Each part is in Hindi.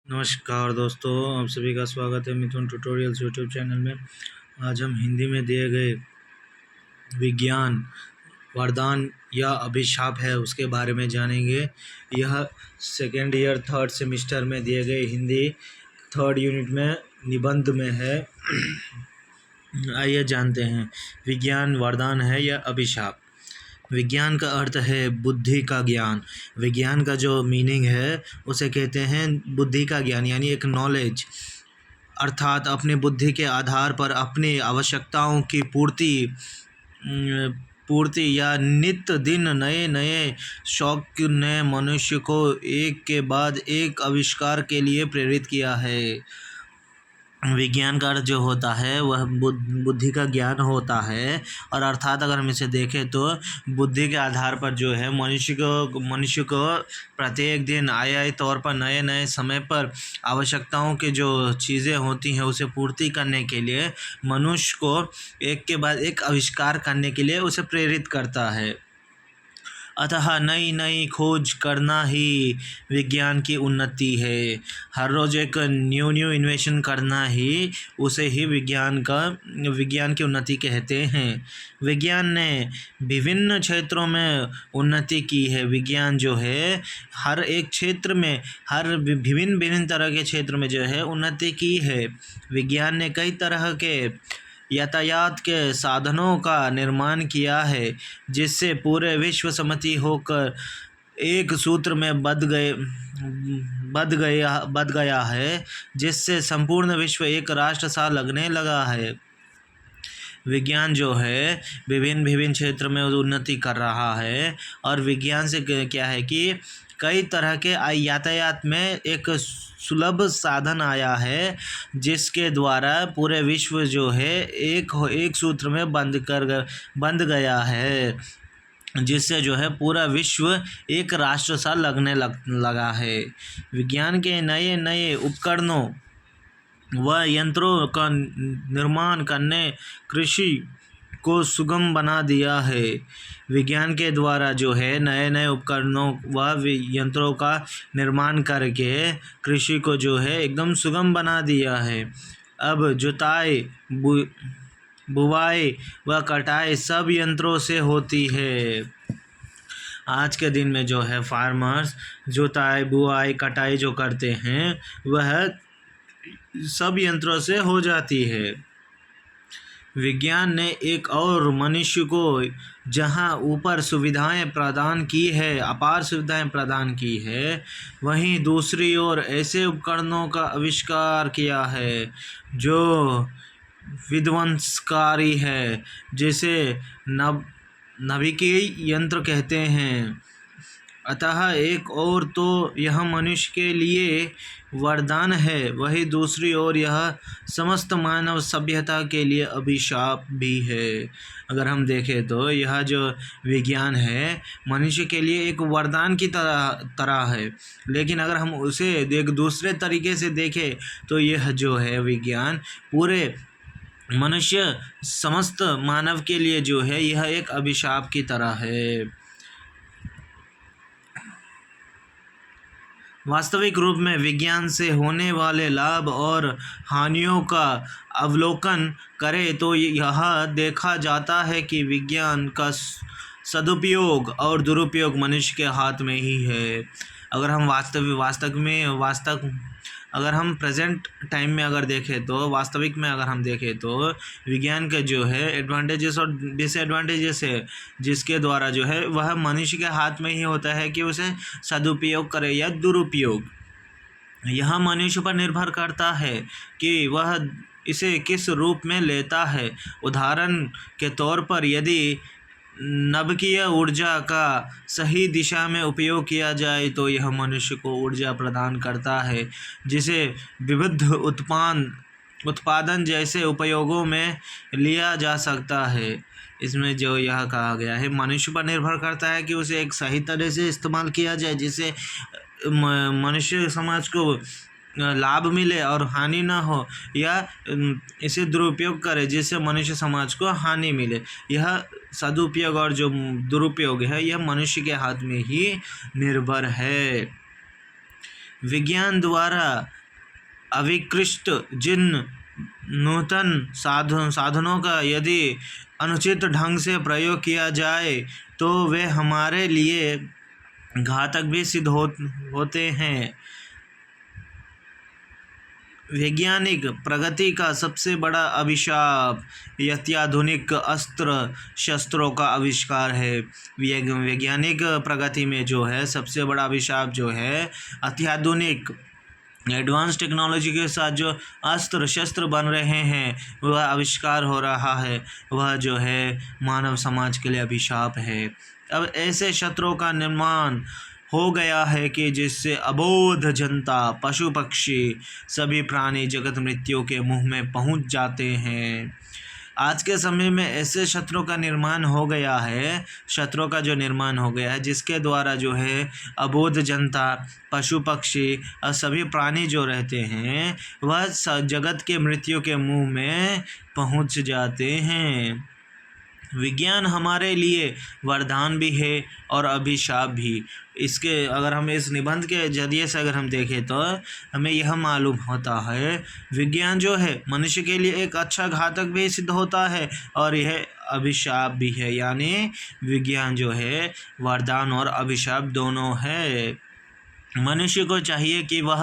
नमस्कार दोस्तों, आप सभी का स्वागत है मिथुन ट्यूटोरियल्स यूट्यूब चैनल में। आज हम हिंदी में दिए गए विज्ञान वरदान या अभिशाप है उसके बारे में जानेंगे। यह सेकेंड ईयर थर्ड सेमिस्टर में दिए गए हिंदी थर्ड यूनिट में निबंध में है। आइए जानते हैं, विज्ञान वरदान है या अभिशाप। विज्ञान का अर्थ है बुद्धि का ज्ञान। विज्ञान का जो मीनिंग है उसे कहते हैं बुद्धि का ज्ञान, यानी एक नॉलेज, अर्थात अपनी बुद्धि के आधार पर अपनी आवश्यकताओं की पूर्ति या नित्य दिन नए नए शौक ने मनुष्य को एक के बाद एक आविष्कार के लिए प्रेरित किया है। विज्ञान का अर्थ जो होता है वह बुद्धि का ज्ञान होता है, और अर्थात अगर हम इसे देखें तो बुद्धि के आधार पर जो है मनुष्य को प्रत्येक दिन आए तौर पर नए नए समय पर आवश्यकताओं की जो चीज़ें होती हैं उसे पूर्ति करने के लिए मनुष्य को एक के बाद एक आविष्कार करने के लिए उसे प्रेरित करता है। अतः नई नई खोज करना ही विज्ञान की उन्नति है। हर रोज़ एक न्यू इन्वेशन करना ही उसे ही विज्ञान की उन्नति कहते हैं। विज्ञान ने विभिन्न क्षेत्रों में उन्नति की है। विज्ञान जो है हर एक क्षेत्र में, हर विभिन्न तरह के क्षेत्र में जो है उन्नति की है। विज्ञान ने कई तरह के यातायात के साधनों का निर्माण किया है, जिससे पूरे विश्व सम्मति होकर एक सूत्र में बंध गया है, जिससे संपूर्ण विश्व एक राष्ट्र सा लगने लगा है। विज्ञान जो है विभिन्न क्षेत्र में उन्नति कर रहा है, और विज्ञान से क्या है कि कई तरह के यातायात में एक सुलभ साधन आया है, जिसके द्वारा पूरे विश्व जो है एक सूत्र में बंध गया है, जिससे जो है पूरा विश्व एक राष्ट्र सा लगने लगा है। विज्ञान के नए नए उपकरणों व यंत्रों का निर्माण करने कृषि को सुगम बना दिया है। विज्ञान के द्वारा जो है नए नए उपकरणों व यंत्रों का निर्माण करके कृषि को जो है एकदम सुगम बना दिया है। अब जुताई, बुवाई व कटाई सब यंत्रों से होती है। आज के दिन में जो है फार्मर्स जुताई, बुआई, कटाई जो करते हैं वह सब यंत्रों से हो जाती है। विज्ञान ने एक और मनुष्य को जहां ऊपर सुविधाएं प्रदान की है, अपार सुविधाएं प्रदान की है, वहीं दूसरी ओर ऐसे उपकरणों का आविष्कार किया है जो विध्वंसकारी है, जिसे नाभिकीय यंत्र कहते हैं। अतः एक ओर तो यह मनुष्य के लिए वरदान है, वही दूसरी ओर यह समस्त मानव सभ्यता के लिए अभिशाप भी है। अगर हम देखें तो यह जो विज्ञान है मनुष्य के लिए एक वरदान की तरह है, लेकिन अगर हम उसे एक दूसरे तरीके से देखें तो यह जो है विज्ञान पूरे मनुष्य समस्त मानव के लिए जो है यह एक अभिशाप की तरह है। वास्तविक रूप में विज्ञान से होने वाले लाभ और हानियों का अवलोकन करें तो यह देखा जाता है कि विज्ञान का सदुपयोग और दुरुपयोग मनुष्य के हाथ में ही है। अगर हम अगर हम प्रेजेंट टाइम में अगर देखें तो वास्तविक में अगर हम देखें तो विज्ञान के जो है एडवांटेजेस और डिसएडवांटेजेस है, जिसके द्वारा जो है वह मनुष्य के हाथ में ही होता है कि उसे सदुपयोग करे या दुरुपयोग। यह मनुष्य पर निर्भर करता है कि वह इसे किस रूप में लेता है। उदाहरण के तौर पर यदि नाभिकीय ऊर्जा का सही दिशा में उपयोग किया जाए तो यह मनुष्य को ऊर्जा प्रदान करता है, जिसे विविध उत्पादन जैसे उपयोगों में लिया जा सकता है। इसमें जो यह कहा गया है मनुष्य पर निर्भर करता है कि उसे एक सही तरह से इस्तेमाल किया जाए, जिससे मनुष्य समाज को लाभ मिले और हानि ना हो, या इसे दुरुपयोग करे जिससे मनुष्य समाज को हानि मिले। यह सदुपयोग और जो दुरुपयोग है यह मनुष्य के हाथ में ही निर्भर है। विज्ञान द्वारा आविष्कृत जिन नूतन साधनों का यदि अनुचित ढंग से प्रयोग किया जाए तो वे हमारे लिए घातक भी सिद्ध होते हैं। वैज्ञानिक प्रगति का सबसे बड़ा अभिशाप अत्याधुनिक अस्त्र शस्त्रों का आविष्कार है। वैज्ञानिक प्रगति में जो है सबसे बड़ा अभिशाप जो है अत्याधुनिक एडवांस टेक्नोलॉजी के साथ जो अस्त्र शस्त्र बन रहे हैं, वह आविष्कार हो रहा है, वह जो है मानव समाज के लिए अभिशाप है। अब ऐसे शस्त्रों का निर्माण हो गया है कि जिससे अबोध जनता, पशु पक्षी, सभी प्राणी जगत मृत्यु के मुंह में पहुंच जाते हैं। आज के समय में ऐसे शस्त्रों का निर्माण हो गया है, शस्त्रों का जो निर्माण हो गया है जिसके द्वारा जो है अबोध जनता, पशु पक्षी और सभी प्राणी जो रहते हैं वह जगत के मृत्यु के मुंह में पहुंच जाते हैं। विज्ञान हमारे लिए वरदान भी है और अभिशाप भी। इसके अगर हम इस निबंध के जरिए से अगर हम देखें तो हमें यह मालूम होता है विज्ञान जो है मनुष्य के लिए एक अच्छा घातक भी सिद्ध होता है और यह अभिशाप भी है। यानी विज्ञान जो है वरदान और अभिशाप दोनों है। मनुष्य को चाहिए कि वह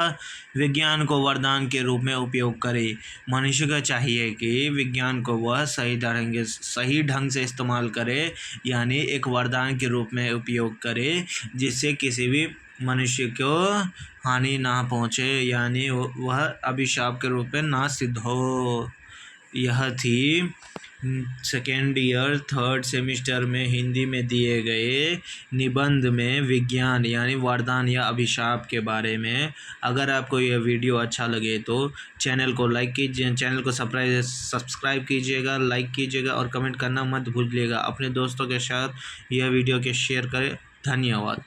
विज्ञान को वरदान के रूप में उपयोग करे। मनुष्य को चाहिए कि विज्ञान को वह सही ढंग से इस्तेमाल करे, यानी एक वरदान के रूप में उपयोग करे जिससे किसी भी मनुष्य को हानि ना पहुँचे, यानी वह अभिशाप के रूप में ना सिद्ध हो। यह थी सेकेंड ईयर थर्ड सेमिस्टर में हिंदी में दिए गए निबंध में विज्ञान यानी वरदान या अभिशाप के बारे में। अगर आपको यह वीडियो अच्छा लगे तो चैनल को लाइक कीजिए, चैनल को सब्सक्राइब कीजिएगा, लाइक कीजिएगा और कमेंट करना मत भूलिएगा। अपने दोस्तों के साथ यह वीडियो के शेयर करें। धन्यवाद।